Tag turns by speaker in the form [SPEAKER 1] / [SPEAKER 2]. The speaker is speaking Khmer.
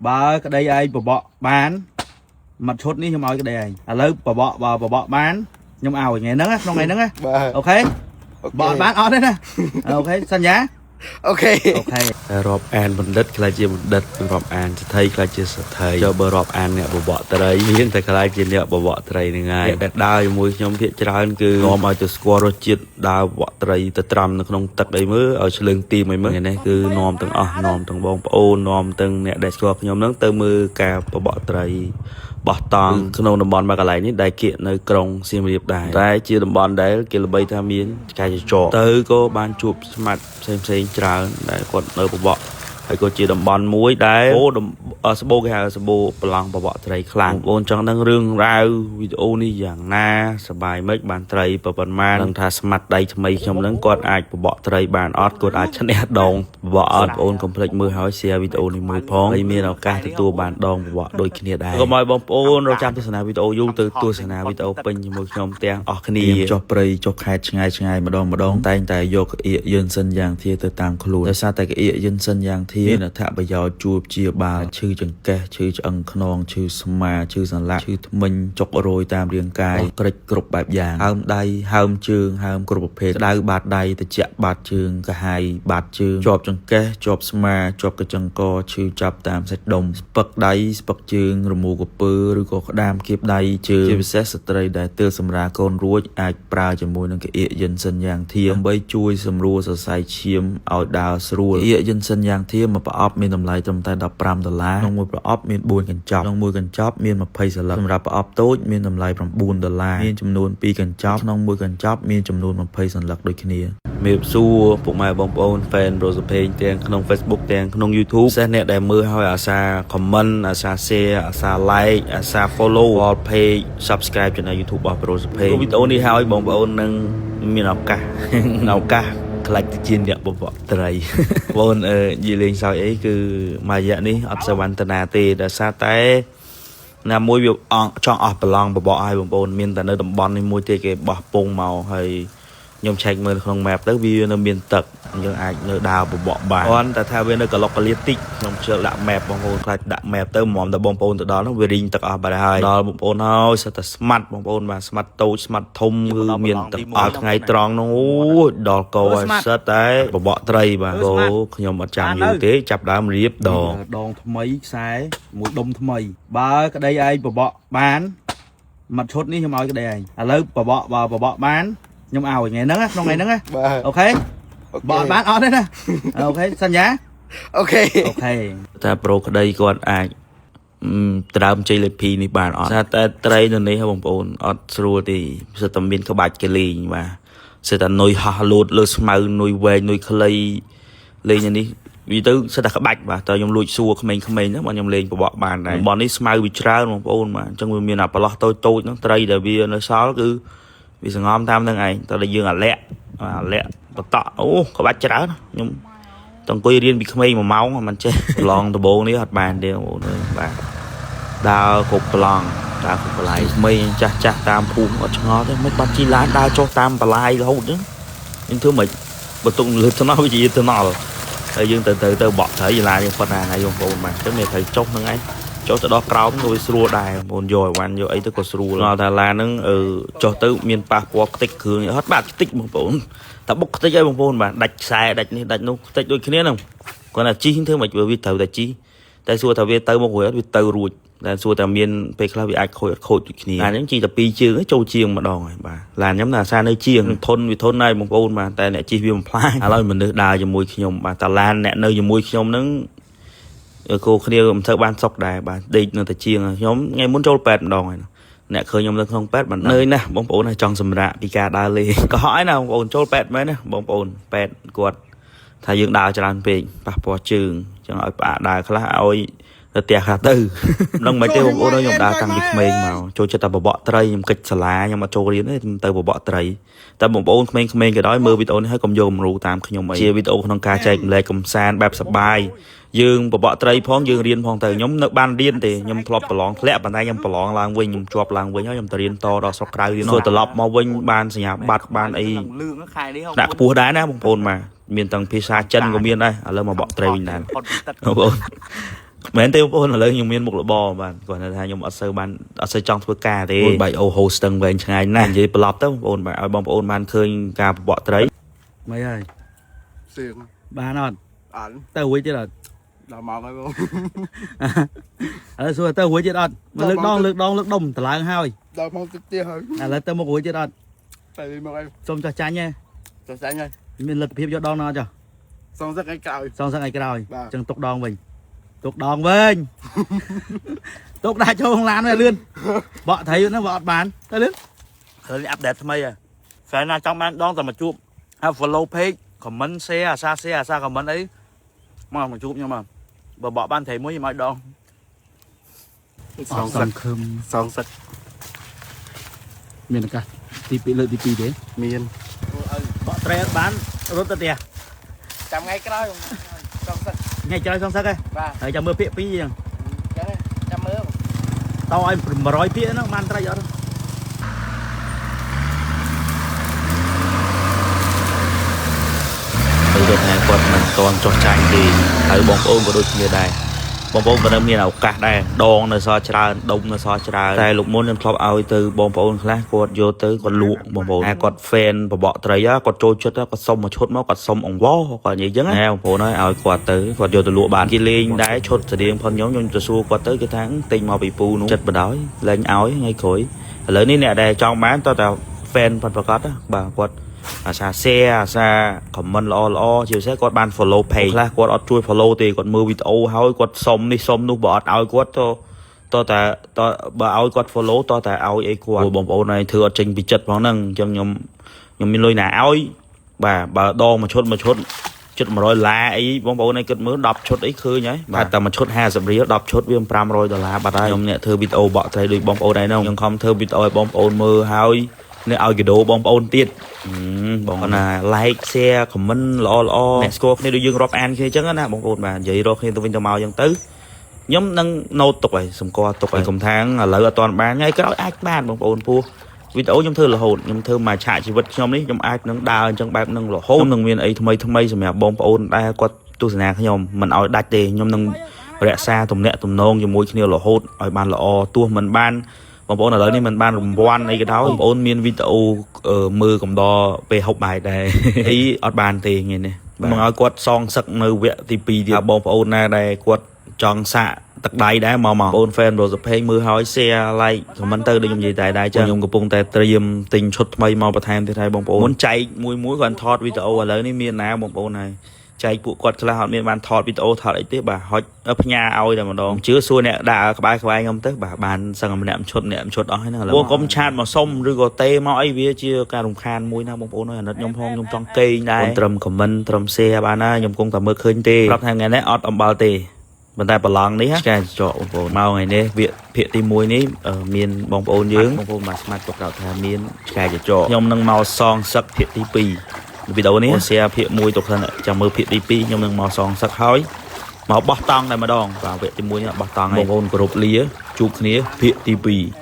[SPEAKER 1] បើក្តីឯងបបកបានមួយឈុតនេះខ្ញុំឲ្យក្តីឯងឥឡូវបបកបានខ្ញុំឲ្យថ្ងៃហ្នឹងក្នុងថ្ងៃហ្នឹងអូខេបកបានអត់ទេណាអូខេសន្យាអូខេរាប់អានបណ្ឌិតខ្លាចជាបណ្ឌិតរាប់អានសទ្ធិខ្លាចជាសទ្ធិចូលបើរាប់អានអ្នកបបកត្រីមានតែខ្លាចជាអ្នកបបកត្រីហ្នឹងហើយអ្នកដើរជាមួយខ្ញុំភាគច្រើនគឺនាំឲ្យទៅស្គាល់រសជាតិដើរបបកត្រីទៅត្រាំនៅក្នុងទឹកអីមើលឲ្យឆ្លើងទីមអីមើលនេះគឺនាំទាំងអស់នាំទាំងបងប្អូននាំទាំងអ្នកដែលស្គាល់ខ្ញុំហ្នឹងទៅមើលការបបកត្រីបោះតង់ក្នុងតំបន់មួយកន្លែងនេះដែលគៀកនៅក្រុងសៀមរាបដែរតែជាតំបន់ដែលគេល្បីថាមានការចចទៅក៏បានជួបស្មាត់ផ្សេងច្រើនដែលគាត់នៅបបកហើយក៏ជាតំបន់មួយដែលសបោគេហៅសបោប្រឡងបបកត្រីខ្លាំងបងចង់ដឹងរឿងរ៉ាវវីដេអូនេះយ៉ាងណាសប្បាយមិនបានត្រីប៉ុន្មាននឹងថាស្មាត់ដៃថ្មីខ្ញុំនឹងគាត់អាចបបកត្រីបានអត់គាត់អាចឈ្នះដងបបកអត់បងកុំភ្លេចមើលហើយ share វីដេអូនេះមួយផងហើយមានឱកាសទទួលបានដងបបកដូចគ្នាដែរកុំឲ្យបងប្អូនរកចាំទស្សនាវីដេអូយូរទៅទស្សនាវីដេអូពេញជាមួយខ្ញុំទាំងអស់គ្នាចុះព្រៃចុះខេត្តឆ្ងាយម្ដងតែងតែយកក្អៀកយិនសិនយ៉ាងធាទៅតាមខ្លួនដោយសារតែក្អៀកយិនសិនយ៉ាងធាមានអត្ថប្រយោជន៍ជួបជាបាលឈឺចង្កេះឈឺឆ្អឹងខ្នងឈឺស្មាឈឺសន្លាក់ឈឺធ្មេញចុករយតាមរាងកាយក្រិចគ្រប់បែបយ៉ាងហើមដៃហើមជើងហើមគ្រប់ប្រភេទក្តៅបាតដៃត្រជាក់បាតជើងកាហាយបាតជើងជាប់ចង្កេះជាប់ស្មាជាប់កញ្ចឹងកឈឺចាប់តាមសាច់ដុំស្ពឹកដៃស្ពឹកជើងរមូរកពើឬក៏ក្តាមគៀបដៃជើងជាពិសេសស្ត្រីដែលទើបសម្រាលកូនរួចអាចប្រើជាមួយនឹងក្អៀកយិនសិនយ៉ាងធាដើម្បីជួយសម្រួលសរសៃឈាមឲ្យដើរស្រួលក្អៀកយិនសិនយ៉ាងធាមួយប្រអប់មានតម្លៃត្រឹមតែ$15ក្នុងមួយប្រអប់មាន4កញ្ចប់ក្នុងមួយកញ្ចប់មាន20សន្លឹកសម្រាប់ប្រអប់តូចមានតម្លៃ$9មានចំនួន2កញ្ចប់ក្នុងមួយកញ្ចប់មានចំនួន20សន្លឹកដូចគ្នាមេបសួរពុកម៉ែបងប្អូន fan Rose Page ទាំងក្នុង Facebook ទាំងក្នុង YouTube ពិសេសអ្នកដែលមើលហើយអាសា comment អាសា share អាសា like អាសា follow wall page subscribe ជើង YouTube របស់ Rose Page វីដេអូនេះហើយបងប្អូននឹងមានឱកាសខ្លាចទៅជាអ្នកបបកត្រីបងនិយាយលេងសើចអីគឺមួយរយៈនេះអត់សវណ្ណនាទេដោយសារតែណាមួយវាចង់អស់ប្រឡងបបកឲ្យបងប្អូនមានតែនៅតំបន់នេះមួយទេគេបោះពងមកហើយខ្ញុំឆែកមើលក្នុង map ទៅវានៅមានទឹកយើងអាចនៅដើរបបកបានគ្រាន់តែថាវានៅកឡុកកលៀតតិចខ្ញុំជឿដាក់ map បងប្អូនខ្លាចដាក់ map ទៅមុំតែបងប្អូនទៅដល់នោះវារីងទឹកអស់បាត់ហើយដល់បងប្អូនហើយសិតតែស្មាត់បងប្អូនបាទស្មាត់តូចស្មាត់ធំគឺមានទឹកអស់ថ្ងៃត្រង់នោះអូយដល់កោឲ្យសិតតែបបកត្រីបាទគោខ្ញុំអត់ចាំយូរទេចាប់ដើមរៀបដងថ្មីខ្សែមួយដុំថ្មីបើក្តីឯងបបកបានមួយឈុតនេះខ្ញុំឲ្យក្តីឯងឥឡូវបបកបានខ្ញុំឲ្យថ្ងៃហ្នឹងក្នុងថ្ងៃហ្នឹងអូខេបកបានអត់ទេណាអូខេសន្យាអូខេតែប្រូក្តីគាត់អាចត្រើមជ័យលេខ2នេះបានអត់តែត្រីនៅនេះបងប្អូនអត់ស្រួលទេសិតតែមានក្បាច់គេលេងបាទសិតតែនុយហោះលូតលើស្មៅនុយវែងនុយខ្លីលេងនេះវាទៅសិតតែក្បាច់បាទតើខ្ញុំលួចសួរក្មេងៗហ្នឹងបងខ្ញុំលេងបបកបានដែរបងនេះស្មៅវាច្រើនបងប្អូនបាទអញ្ចឹងវាមានអាប្រឡោះតូចហ្នឹងត្រីដែលវានៅសល់គឺវាសងំតាមនឹងឯងតើយើងអាលាក់បតក់អូក្បាច់ច្រើនខ្ញុំតអង្គុយរៀនពីក្មេង1ម៉ោងមិនចេះប្រឡងដំបូងនេះអត់បានទេបងប្អូនបាទដើរគ្រប់ប្រឡងដើរគ្រប់បន្លាយក្មេងចាស់តាមភូមិអត់ឆ្ងល់ទេមិនបាត់ជីឡានដើរចុះតាមបន្លាយរហូតហ្នឹងធ្វើមិនបន្ទុកលើថ្នល់វាជាថ្នល់ហើយយើងទៅបក់ត្រីឡានយើងប៉ុណ្ណាហើយបងប្អូនបាទអញ្ចឹងមានត្រីចុះហ្នឹងឯងចុះទៅដល់ក្រោមក៏វាស្រួលដែរបងប្អូនយកអីវ៉ាន់យកអីទៅក៏ស្រួលដល់តែឡានហ្នឹងចុះទៅមានប៉ះពាល់ខ្ទេចគ្រឿងអត់បាទខ្ទេចបងប្អូនតែបុកខ្ទេចឲ្យបងប្អូនបាទដាច់ខ្សែដាច់នេះដាច់នោះខ្ទេចដូចគ្នាហ្នឹងគាត់ថាជីធ្វើមិនវាត្រូវតែជីតែសួរថាវាទៅមករួចអត់វាទៅរួចតែសួរថាមានពេលខ្លះវាអាចខូចអត់ខូចដូចគ្នាអាហ្នឹងជីតែ2ជើងចូលជាងម្ដងហើយបាទឡានខ្ញុំណាអាសានៅជាងធន់វាធន់ហើយបងប្អូនបាទតែអ្នកជីវាបំផ្លាញឥឡូវមនុស្សដើរជាមួយខ្ញុំបាទតាឡានអ្នកនៅជាមួយខ្ញុំហ្នឹងគោគ្នាមិនធ្វើបានសុកដែរបាទដេកនៅតែជាងខ្ញុំថ្ងៃមុនចូលពេទ្យម្ដងហើយអ្នកឃើញខ្ញុំនៅក្នុងពេទ្យបាននឿយណាស់បងប្អូនចង់សម្រាកពីការដើរលេងក៏ហត់ឯណាបងប្អូនចូលពេទ្យមែនណាបងប្អូនពេទ្យគាត់ថាយើងដើរច្រើនពេកប៉ះពាល់ជើងចឹងឲ្យផ្អាកដើរខ្លះឲ្យទៅផ្ទះខ្លះទៅមិនមិនទេបងប្អូនខ្ញុំដើរតាំងពីក្មេងមកចូលចិត្តតែបបកត្រីខ្ញុំកិច្ចសាលាខ្ញុំអត់ចូលរៀនទេទៅបបកត្រីតែបងប្អូនក្មេងៗក៏ដោយមើលវីដេអូនេះហើយកុំយកគំរូតាមខ្ញុំអីជាវីដេអូក្នុងការចែកម្លែកកំសាន្តបែបសប្បាយយើងបបកត្រីផងយើងរៀនផងទៅខ្ញុំនៅបានរៀនទេខ្ញុំធ្លាប់ប្រឡងធ្លាក់ប៉ុន្តែខ្ញុំប្រឡងឡើងវិញខ្ញុំជាប់ឡើងវិញហើយខ្ញុំទៅរៀនតដល់ស្រុកក្រៅរៀនត្រឡប់មកវិញបានសញ្ញាបត្របានអីដាក់ខ្ពស់ដែរណាបងប្អូនបាទមានទាំងភាសាចិនក៏មានដែរឥឡូវមកបកត្រីវិញដែរបងប្អូន មែនទេបងប្អូនឥឡូវខ្ញុំមានមុខរបរបាទគាត់ថាខ្ញុំអត់សូវបានអត់សូវចង់ធ្វើការទេបែកអូហូស្ទឹងវែងឆ្ងាយណាស់និយាយប្រឡប់ទៅបងប្អូនបាទឲ្យបងប្អូនបានឃើញការបបកត្រីមិនហើយសៀងបានអត់ទៅរួចទៀតអត់ដល់មកហើយបងឥឡូវសួរទៅរួចទៀតអត់មកលើកដងដុំតម្លើងហើយដល់មកទៀតហើយឥឡូវទៅមករួចទៀតអត់ទៅមកហើយសុំចាស់ចាញ់ហ៎ចាស់ចាញ់ហើយមានលទ្ធភាពយកដងណាអត់ចាសងសឹកឯក្រោយអញ្ចឹងទុកដងវិញទុកដាក់ចូលក្នុងឡានវិញលឿនបកត្រីហ្នឹងវាអត់បានទៅលឿនឃើញអាប់ដេតថ្មីហើយស្អែកណាចង់បានដងតែមកជួប follow page comment share អាសា comment អីមកជួបខ្ញុំមកបើបកបានត្រីមួយខ្ញុំឲ្យដងសងសឹកមានឱកាសទី2លើកទី2ទេមានបកត្រីអត់បានរត់ទៅផ្ទះចាំថ្ងៃក្រោយសងសឹកថ្ងៃក្រោយសងសឹកហ៎ហើយចាំមើលពាក្យ2អញ្ចឹងចាំមើលតោឲ្យ100ពាក្យហ្នឹងបានត្រីអត់ទៅថាគាត់មិនតន់ចុះចាញ់ទេហើយបងប្អូនក៏ដូចគ្នាដែរបងប្អូនក៏នៅមានឱកាសដែរដងនៅសល់ច្រើនដុំនៅសល់ច្រើនតែលោកមុនខ្ញុំធ្លាប់ឲ្យទៅបងប្អូនខ្លះគាត់យកទៅគាត់លក់បងប្អូនតែគាត់ fan បបកត្រីគាត់ចូលចិត្តគាត់សុំមកឈុតមកគាត់សុំអង្វរគាត់និយាយអញ្ចឹងណាបងប្អូនឲ្យគាត់ទៅគាត់យកទៅលក់បានគេលេងដែរឈុតស្តៀងផងខ្ញុំទៅសួរគាត់ទៅគេថាទិញមកពីពូនោះចិត្តបដ ாய் លេងឲ្យថ្ងៃក្រោយឥឡូវនេះអ្នកដែលចង់បានតើតា fan ផាត់ប្រកាសបាទគាត់អាសា share អាសា comment ល្អជាពិសេសគាត់បាន follow page ខ្លះគាត់អត់ជួយ follow ទេគាត់មើលវីដេអូហើយគាត់សុំនេះសុំនោះបើអត់ឲ្យគាត់តតែបើឲ្យគាត់ follow តតែឲ្យអីគាត់បងប្អូនឯងធ្វើអត់ចេញពីចិត្តផងហ្នឹងអញ្ចឹងខ្ញុំមានលុយណាឲ្យបាទបើដងមួយឈុតចិត្ត$100អីបងប្អូនឯងគិតមើល10ឈុតអីឃើញហើយបាទតែមួយឈុត50រៀល10ឈុតវា$500បាត់ហើយខ្ញុំអ្នកធ្វើវីដេអូបកត្រីដូចបងប្អូនឯងហ្នឹងខ្ញុំខំធ្វើវីដេអូឲ្យបងប្អូនមើលហើយនេះឲ្យកាដូបងប្អូនទៀតបងណា like share comment ល្អអ្នកស្គាល់គ្នាដូចយើងរាប់អានគ្នាអញ្ចឹងណាបងប្អូនបាទនិយាយរកគ្នាទៅវិញទៅមកអញ្ចឹងទៅខ្ញុំនឹង note ទុកហើយសម្គាល់ទុកហើយកុំថាឥឡូវអត់ទាន់បានថ្ងៃក្រោយអាចបានបងប្អូនពោះវីដេអូខ្ញុំធ្វើរហូតខ្ញុំធ្វើមកឆាកជីវិតខ្ញុំនេះខ្ញុំអាចនឹងដើរអញ្ចឹងបែបនឹងរហូតនឹងមានអីថ្មីសម្រាប់បងប្អូនដែលគាត់ទស្សនាខ្ញុំមិនឲ្យដាច់ទេខ្ញុំនឹងរក្សាទំនាក់ទំនងជាមួយគ្នារហូតឲ្យបានល្អទោះមិនបានបងប្អូនឥឡូវនេះមិនបានរង្វាន់អីក៏ដោយបងប្អូនមានវីដេអូមើលកំដរពេលហូបបាយដែរអីអត់បានទេថ្ងៃនេះមកឲ្យគាត់សងសឹកនៅវគ្គទី2ទៀតបងប្អូនណាដែលគាត់ចង់សាកទឹកដៃដែរមកបងប្អូន fan រស់សភេងមើលឲ្យ share like comment ទៅដូចខ្ញុំនិយាយដែរចឹងខ្ញុំកំពុងតែត្រៀមទិញឈុតថ្មីមកបន្ថែមទៀតហើយបងប្អូនមុនចែកមួយគាត់ថតវីដេអូឥឡូវនេះមានណាបងប្អូនហើយចែកពួកគាត់ខ្លះអត់មានបានថតវីដេអូថតអីទេបាទហុចផ្ញើឲ្យតែម្ដងជឿសួរអ្នកដាក់ក្បែរខ្ញុំទៅបាទបានសឹងម្នាក់ឈុតអស់ហើយណាឥឡូវកុំឆាតមកសុំឬក៏ទេមកអីវាជាការរំខានមួយណាបងប្អូនហើយអាណិតខ្ញុំផងខ្ញុំចង់កេងដែរត្រឹម comment ត្រឹម share បានណាខ្ញុំគង់តែមើលឃើញទេប្រាប់ថាថ្ងៃនេះអត់អំបល់ទេប៉ុន្តែប្រឡងនេះឆ្កែចកបងប្អូនមកថ្ងៃនេះវាភាគទី1នេះមានបងប្អូនយើងបងប្អូនមកស្មាត់ក៏ក្រៅថាមានឆ្កែចកខ្ញុំនឹងមកសងសឹកភាគទី2វីដេអូនេះ share ភាគ1ទៅខ្លះចាំមើលភាគទី2ខ្ញុំនឹងមកសងសឹកហើយមកបោះតង់តែម្ដងបាទវគ្គទី1នេះបោះតង់ហើយបងប្អូនគោរពលាជួបគ្នាភាគទី2